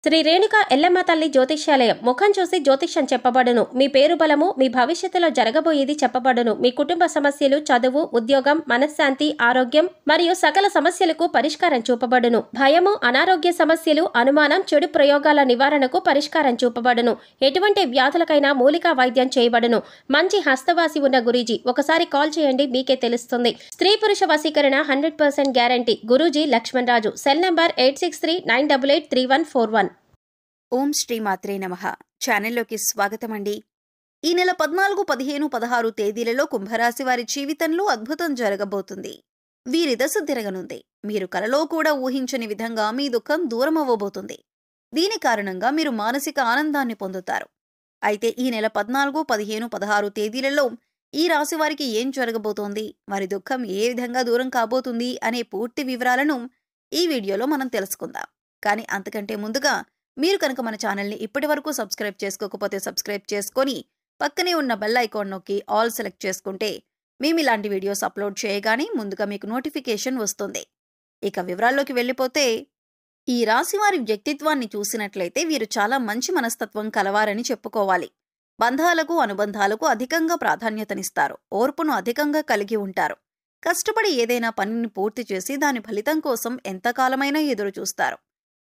శ్రీ రేణుక ఎల్లమ్మ తల్లి జ్యోతిష్యాలయం. ముఖం చూసి జ్యోతిష్యం చెప్పబడును. మీ పేరు బలము, మీ భవిష్యత్తులో జరగబోయేది చెప్పబడును. మీ కుటుంబ సమస్యలు, చదువు, ఉద్యోగం, మనశ్శాంతి, ఆరోగ్యం మరియు సకల సమస్యలకు పరిష్కారం చూపబడును. భయము, అనారోగ్య సమస్యలు, అనుమానం, చెడు ప్రయోగాల నివారణకు పరిష్కారం చూపబడును. ఎటువంటి వ్యాధులకైనా మూలికా వైద్యం చేయబడును. మంచి హస్తవాసి ఉన్న గురూజీ. ఒకసారి కాల్ చేయండి, మీకే తెలుస్తుంది. స్త్రీ పురుష వశీకరణ 100% guarantee. Guruji Lakshman Raju. Cell number 8639883141. ఓం శ్రీ మాత్రే నమః. ఛానల్లోకి స్వాగతమండి. ఈ నెల 14, 15, 16 తేదీలలో కుంభరాశి వారి జీవితంలో అద్భుతం జరగబోతుంది. వీరి దశ తిరగనుంది. మీరు కలలో కూడా ఊహించని విధంగా మీ దుఃఖం దూరం అవ్వబోతుంది. దీని కారణంగా మీరు మానసిక ఆనందాన్ని పొందుతారు. అయితే ఈ నెల 14, 15, 16 తేదీలలో ఈ రాశి వారికి ఏం జరగబోతోంది, వారి దుఃఖం ఏ విధంగా దూరం కాబోతుంది అనే పూర్తి వివరాలను ఈ వీడియోలో మనం తెలుసుకుందాం. కానీ అంతకంటే ముందుగా మీరు కనుక మన ఛానల్ని ఇప్పటి వరకు సబ్స్క్రైబ్ చేసుకోకపోతే సబ్స్క్రైబ్ చేసుకొని పక్కనే ఉన్న బెల్ ఐకాన్ నొక్కి ఆల్ సెలెక్ట్ చేసుకుంటే మేము ఇలాంటి వీడియోస్ అప్లోడ్ చేయగానే ముందుగా మీకు నోటిఫికేషన్ వస్తుంది. ఇక వివరాల్లోకి వెళ్ళిపోతే, ఈ రాశి వారి వ్యక్తిత్వాన్ని చూసినట్లయితే వీరు చాలా మంచి మనస్తత్వం కలవారని చెప్పుకోవాలి. బంధాలకు, అనుబంధాలకు అధికంగా ప్రాధాన్యతనిస్తారు. ఓర్పును అధికంగా కలిగి ఉంటారు. కష్టపడి ఏదైనా పనిని పూర్తి చేసి దాని ఫలితం కోసం ఎంతకాలమైనా ఎదురు చూస్తారు.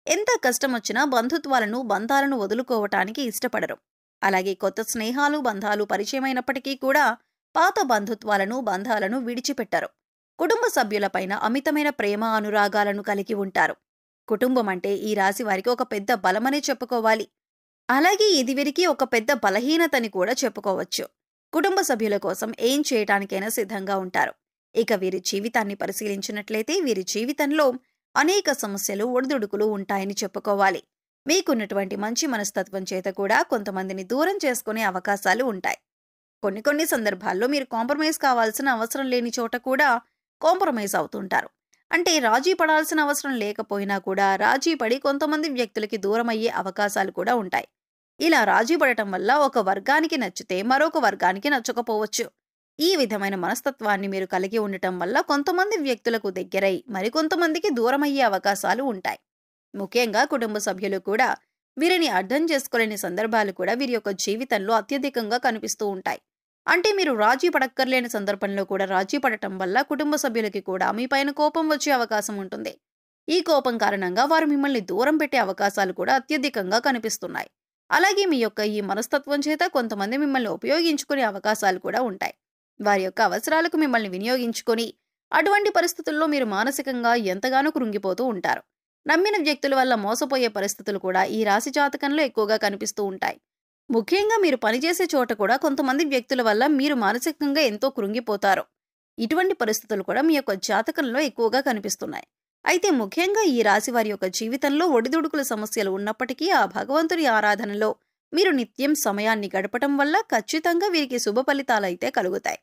ఎంత కష్టమొచ్చినా బంధాలను వదులుకోవటానికి ఇష్టపడరు. అలాగే కొత్త స్నేహాలు, బంధాలు పరిచయమైనప్పటికీ కూడా పాత బంధాలను విడిచిపెట్టరు. కుటుంబ సభ్యులపైన అమితమైన ప్రేమ, అనురాగాలను కలిగి ఉంటారు. కుటుంబం అంటే ఈ రాశి వారికి ఒక పెద్ద బలమనే చెప్పుకోవాలి. అలాగే ఇది వీరికి ఒక పెద్ద బలహీనతని కూడా చెప్పుకోవచ్చు. కుటుంబ సభ్యుల కోసం ఏం చేయటానికైనా సిద్ధంగా ఉంటారు. ఇక వీరి జీవితాన్ని పరిశీలించినట్లయితే వీరి జీవితంలో అనేక సమస్యలు, ఒడిదుడుకులు ఉంటాయని చెప్పుకోవాలి. మీకున్నటువంటి మంచి మనస్తత్వం చేత కూడా కొంతమందిని దూరం చేసుకునే అవకాశాలు ఉంటాయి. కొన్ని సందర్భాల్లో మీరు కాంప్రమైజ్ కావాల్సిన అవసరం లేని చోట కూడా కాంప్రమైజ్ అవుతుంటారు. అంటే రాజీ పడాల్సిన అవసరం లేకపోయినా కూడా రాజీ పడి కొంతమంది వ్యక్తులకి దూరమయ్యే అవకాశాలు కూడా ఉంటాయి. ఇలా రాజీ పడటం వల్ల ఒక వర్గానికి నచ్చితే మరొక వర్గానికి నచ్చకపోవచ్చు. ఈ విధమైన మనస్తత్వాన్ని మీరు కలిగి ఉండటం వల్ల కొంతమంది వ్యక్తులకు దగ్గరై మరికొంతమందికి దూరమయ్యే అవకాశాలు ఉంటాయి. ముఖ్యంగా కుటుంబ సభ్యులు కూడా వీరిని అర్థం చేసుకోలేని సందర్భాలు కూడా వీరి యొక్క జీవితంలో అత్యధికంగా కనిపిస్తూ ఉంటాయి. అంటే మీరు రాజీ పడక్కర్లేని సందర్భంలో కూడా రాజీ పడటం వల్ల కుటుంబ సభ్యులకి కూడా మీపైన కోపం వచ్చే అవకాశం ఉంటుంది. ఈ కోపం కారణంగా వారు మిమ్మల్ని దూరం పెట్టే అవకాశాలు కూడా అత్యధికంగా కనిపిస్తున్నాయి. అలాగే మీ యొక్క ఈ మనస్తత్వం చేత కొంతమంది మిమ్మల్ని ఉపయోగించుకునే అవకాశాలు కూడా ఉంటాయి. వారి యొక్క అవసరాలకు మిమ్మల్ని వినియోగించుకొని అటువంటి పరిస్థితుల్లో మీరు మానసికంగా ఎంతగానో కృంగిపోతూ ఉంటారు. నమ్మిన వ్యక్తుల వల్ల మోసపోయే పరిస్థితులు కూడా ఈ రాశి జాతకంలో ఎక్కువగా కనిపిస్తూ ఉంటాయి. ముఖ్యంగా మీరు పనిచేసే చోట కూడా కొంతమంది వ్యక్తుల వల్ల మీరు మానసికంగా ఎంతో కృంగిపోతారు. ఇటువంటి పరిస్థితులు కూడా మీ యొక్క జాతకంలో ఎక్కువగా కనిపిస్తున్నాయి. అయితే ముఖ్యంగా ఈ రాశి వారి యొక్క జీవితంలో ఒడిదుడుకుల సమస్యలు ఉన్నప్పటికీ ఆ భగవంతుడి ఆరాధనలో మీరు నిత్యం సమయాన్ని గడపటం వల్ల ఖచ్చితంగా వీరికి శుభ ఫలితాలైతే కలుగుతాయి.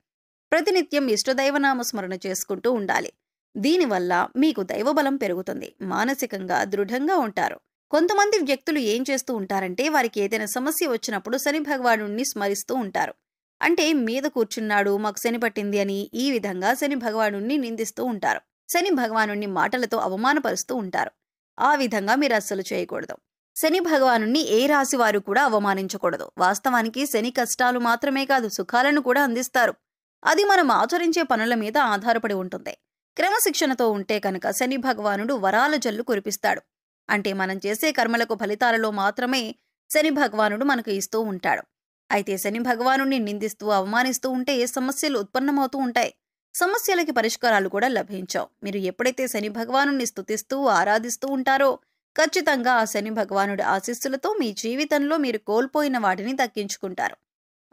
ప్రతినిత్యం ఇష్టదైవనామ స్మరణ చేసుకుంటూ ఉండాలి. దీనివల్ల మీకు దైవబలం పెరుగుతుంది. మానసికంగా దృఢంగా ఉంటారు. కొంతమంది వ్యక్తులు ఏం చేస్తూ ఉంటారంటే వారికి ఏదైనా సమస్య వచ్చినప్పుడు శని భగవానుణ్ణి స్మరిస్తూ ఉంటారు. అంటే మీద కూర్చున్నాడు, మాకు శని పట్టింది అని ఈ విధంగా శని భగవానుణ్ణి నిందిస్తూ ఉంటారు. శని భగవానుణ్ణి మాటలతో అవమానపరుస్తూ ఉంటారు. ఆ విధంగా మీరు అస్సలు చేయకూడదు. శని భగవానుణ్ణి ఏ రాశి వారు కూడా అవమానించకూడదు. వాస్తవానికి శని కష్టాలు మాత్రమే కాదు, సుఖాలను కూడా అందిస్తారు. అది మనం ఆచరించే పనుల మీద ఆధారపడి ఉంటుంది. క్రమశిక్షణతో ఉంటే కనుక శని భగవానుడు వరాల జల్లు కురిపిస్తాడు. అంటే మనం చేసే కర్మలకు ఫలితాలలో మాత్రమే శని భగవానుడు మనకు ఇస్తూ ఉంటాడు. అయితే శని భగవానుడిని నిందిస్తూ అవమానిస్తూ ఉంటే సమస్యలు ఉత్పన్నమవుతూ ఉంటాయి. సమస్యలకి పరిష్కారాలు కూడా లభించవు. మీరు ఎప్పుడైతే శని భగవానుడిని స్తుతిస్తూ ఆరాధిస్తూ ఉంటారో ఖచ్చితంగా ఆ శని భగవానుడి ఆశీస్సులతో మీ జీవితంలో మీరు కోల్పోయిన వాటిని దక్కించుకుంటారు.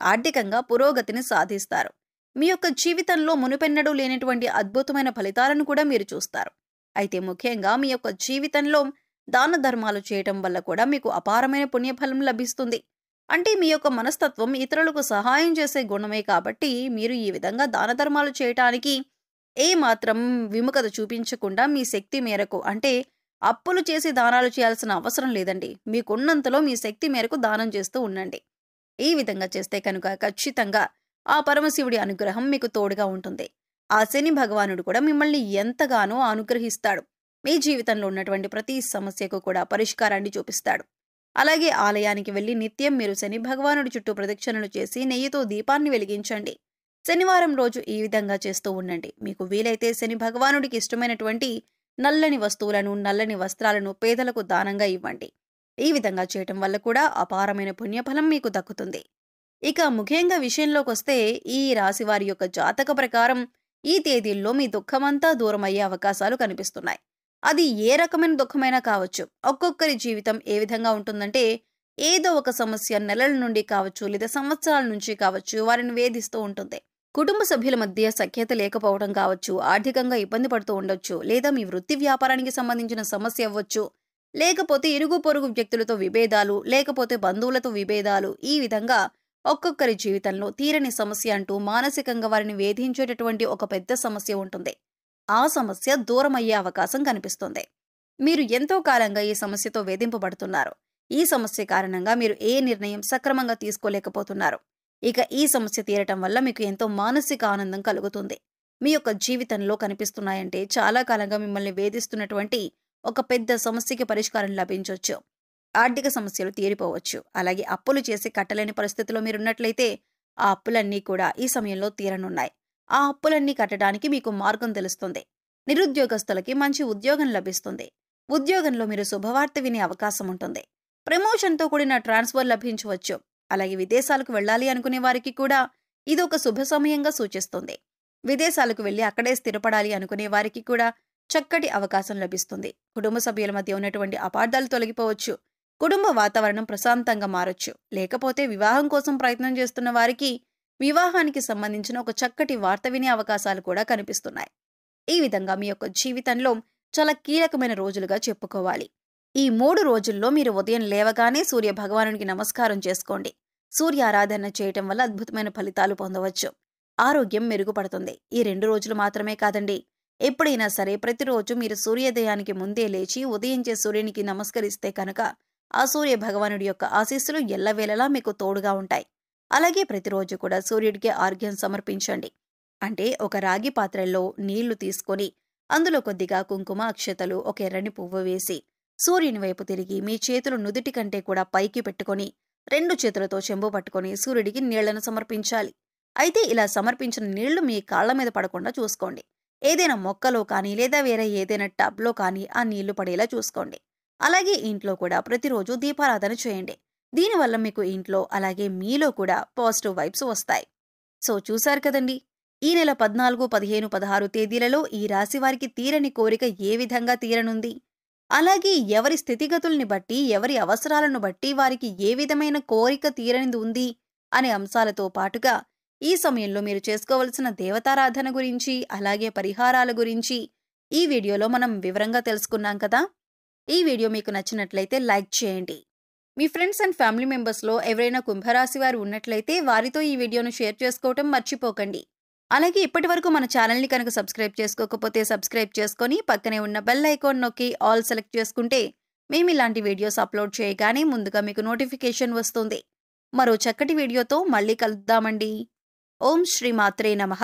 ఆర్థికంగా పురోగతిని సాధిస్తారు. మీ యొక్క జీవితంలో మునుపెన్నడూ లేనటువంటి అద్భుతమైన ఫలితాలను కూడా మీరు చూస్తారు. అయితే ముఖ్యంగా మీ యొక్క జీవితంలో దాన ధర్మాలు చేయటం వల్ల కూడా మీకు అపారమైన పుణ్యఫలం లభిస్తుంది. అంటే మీ యొక్క మనస్తత్వం ఇతరులకు సహాయం చేసే గుణమే కాబట్టి మీరు ఈ విధంగా దాన ధర్మాలు చేయటానికి ఏమాత్రం విముఖత చూపించకుండా మీ శక్తి మేరకు, అంటే అప్పులు చేసి దానాలు చేయాల్సిన అవసరం లేదండి. మీకున్నంతలో మీ శక్తి మేరకు దానం చేస్తూ ఉండండి. ఈ విధంగా చేస్తే కనుక ఖచ్చితంగా ఆ పరమశివుడి అనుగ్రహం మీకు తోడుగా ఉంటుంది. ఆ శని భగవానుడు కూడా మిమ్మల్ని ఎంతగానో అనుగ్రహిస్తాడు. మీ జీవితంలో ఉన్నటువంటి ప్రతి సమస్యకు కూడా పరిష్కారాన్ని చూపిస్తాడు. అలాగే ఆలయానికి వెళ్లి నిత్యం మీరు శని భగవానుడి చుట్టూ ప్రదక్షిణలు చేసి నెయ్యితో దీపాన్ని వెలిగించండి. శనివారం రోజు ఈ విధంగా చేస్తూ ఉండండి. మీకు వీలైతే శని భగవానుడికి ఇష్టమైనటువంటి నల్లని వస్తువులను, నల్లని వస్త్రాలను పేదలకు దానంగా ఇవ్వండి. ఈ విధంగా చేయటం వల్ల కూడా అపారమైన పుణ్యఫలం మీకు దక్కుతుంది. ఇక ముఖ్యంగా విషయంలోకొస్తే ఈ రాశివారి యొక్క జాతక ప్రకారం ఈ తేదీల్లో మీ దుఃఖమంతా దూరమయ్యే అవకాశాలు కనిపిస్తున్నాయి. అది ఏ రకమైన దుఃఖమైనా కావచ్చు. ఒక్కొక్కరి జీవితం ఏ విధంగా ఉంటుందంటే ఏదో ఒక సమస్య నెలల నుండి కావచ్చు, లేదా సంవత్సరాల నుంచి కావచ్చు వారిని వేధిస్తూ ఉంటుంది. కుటుంబ సభ్యుల మధ్య సఖ్యత లేకపోవడం కావచ్చు, ఆర్థికంగా ఇబ్బంది పడుతూ ఉండొచ్చు, లేదా మీ వృత్తి వ్యాపారానికి సంబంధించిన సమస్య అవ్వచ్చు, లేకపోతే ఇరుగు పొరుగు వ్యక్తులతో విభేదాలు, లేకపోతే బంధువులతో విభేదాలు. ఈ విధంగా ఒక్కొక్కరి జీవితంలో తీరని సమస్య అంటూ మానసికంగా వారిని వేధించేటటువంటి ఒక పెద్ద సమస్య ఉంటుంది. ఆ సమస్య దూరమయ్యే అవకాశం కనిపిస్తుంది. మీరు ఎంతో కాలంగా ఈ సమస్యతో వేధింపబడుతున్నారు. ఈ సమస్య కారణంగా మీరు ఏ నిర్ణయం సక్రమంగా తీసుకోలేకపోతున్నారు. ఇక ఈ సమస్య తీరటం వల్ల మీకు ఎంతో మానసిక ఆనందం కలుగుతుంది. మీ యొక్క జీవితంలో కనిపిస్తున్నాయంటే చాలా కాలంగా మిమ్మల్ని వేధిస్తున్నటువంటి ఒక పెద్ద సమస్యకి పరిష్కారం లభించవచ్చు. ఆర్థిక సమస్యలు తీరిపోవచ్చు. అలాగే అప్పులు చేసి కట్టలేని పరిస్థితిలో మీరున్నట్లయితే ఆ అప్పులన్నీ కూడా ఈ సమయంలో తీరనున్నాయి. ఆ అప్పులన్నీ కట్టడానికి మీకు మార్గం తెలుస్తుంది. నిరుద్యోగస్తులకి మంచి ఉద్యోగం లభిస్తుంది. ఉద్యోగంలో మీరు శుభవార్త వినే అవకాశం ఉంటుంది. ప్రమోషన్తో కూడిన ట్రాన్స్ఫర్ లభించవచ్చు. అలాగే విదేశాలకు వెళ్ళాలి అనుకునే వారికి కూడా ఇదొక శుభ సమయంగా సూచిస్తుంది. విదేశాలకు వెళ్లి అక్కడే స్థిరపడాలి అనుకునే వారికి కూడా చక్కటి అవకాశం లభిస్తుంది. కుటుంబ సభ్యుల మధ్య ఉన్నటువంటి అపార్థాలు తొలగిపోవచ్చు. కుటుంబ వాతావరణం ప్రశాంతంగా మారొచ్చు. లేకపోతే వివాహం కోసం ప్రయత్నం చేస్తున్న వారికి వివాహానికి సంబంధించిన ఒక చక్కటి వార్త వినే అవకాశాలు కూడా కనిపిస్తున్నాయి. ఈ విధంగా మీ యొక్క జీవితంలో చాలా కీలకమైన రోజులుగా చెప్పుకోవాలి. ఈ 3 రోజుల్లో మీరు ఉదయం లేవగానే సూర్య భగవానునికి నమస్కారం చేసుకోండి. సూర్య ఆరాధన చేయటం వల్ల అద్భుతమైన ఫలితాలు పొందవచ్చు. ఆరోగ్యం మెరుగుపడుతుంది. ఈ 2 రోజులు మాత్రమే కాదండి, ఎప్పుడైనా సరే ప్రతిరోజు మీరు సూర్యోదయానికి ముందే లేచి ఉదయించే సూర్యునికి నమస్కరిస్తే కనుక ఆ సూర్య భగవానుడి యొక్క ఆశీస్సులు ఎల్లవేళలా మీకు తోడుగా ఉంటాయి. అలాగే ప్రతిరోజు కూడా సూర్యుడికి ఆర్ఘ్యం సమర్పించండి. అంటే ఒక రాగి పాత్రలో నీళ్లు తీసుకొని అందులో కొద్దిగా కుంకుమ, అక్షతలు, ఒక ఎర్రని పువ్వు వేసి సూర్యుని వైపు తిరిగి మీ చేతులు నుదుటి కంటే కూడా పైకి పెట్టుకొని 2 చేతులతో చెంబు పట్టుకొని సూర్యుడికి నీళ్లను సమర్పించాలి. అయితే ఇలా సమర్పించిన నీళ్లు మీ కాళ్ల మీద పడకుండా చూసుకోండి. ఏదైనా మొక్కలో కానీ లేదా వేరే ఏదైనా టబ్లో కానీ ఆ నీళ్లు పడేలా చూసుకోండి. అలాగే ఇంట్లో కూడా ప్రతిరోజు దీపారాధన చేయండి. దీనివల్ల మీకు ఇంట్లో అలాగే మీలో కూడా పాజిటివ్ వైబ్స్ వస్తాయి. సో చూశారు కదండి, ఈ నెల 14, 15, 16 తేదీలలో ఈ రాశి వారికి తీరని కోరిక ఏ విధంగా తీరనుంది, అలాగే ఎవరి స్థితిగతుల్ని బట్టి, ఎవరి అవసరాలను బట్టి వారికి ఏ విధమైన కోరిక తీరనిది ఉంది అనే అంశాలతో పాటుగా ఈ సమయంలో మీరు చేసుకోవలసిన దేవతారాధన గురించి, అలాగే పరిహారాల గురించి ఈ వీడియోలో మనం వివరంగా తెలుసుకున్నాం కదా. ఈ వీడియో మీకు నచ్చినట్లయితే లైక్ చేయండి. మీ ఫ్రెండ్స్ అండ్ ఫ్యామిలీ మెంబర్స్లో ఎవరైనా కుంభరాశి వారు ఉన్నట్లయితే వారితో ఈ వీడియోను షేర్ చేసుకోవటం మర్చిపోకండి. అలాగే ఇప్పటివరకు మన ఛానల్ని కనుక సబ్స్క్రైబ్ చేసుకోకపోతే సబ్స్క్రైబ్ చేసుకొని పక్కనే ఉన్న బెల్ ఐకాన్ నొక్కి ఆల్ సెలెక్ట్ చేసుకుంటే మేము ఇలాంటి వీడియోస్ అప్లోడ్ చేయగానే ముందుగా మీకు నోటిఫికేషన్ వస్తుంది. మరో చక్కటి వీడియోతో మళ్ళీ కలుద్దామండి. ఓం శ్రీ మాత్రే నమః.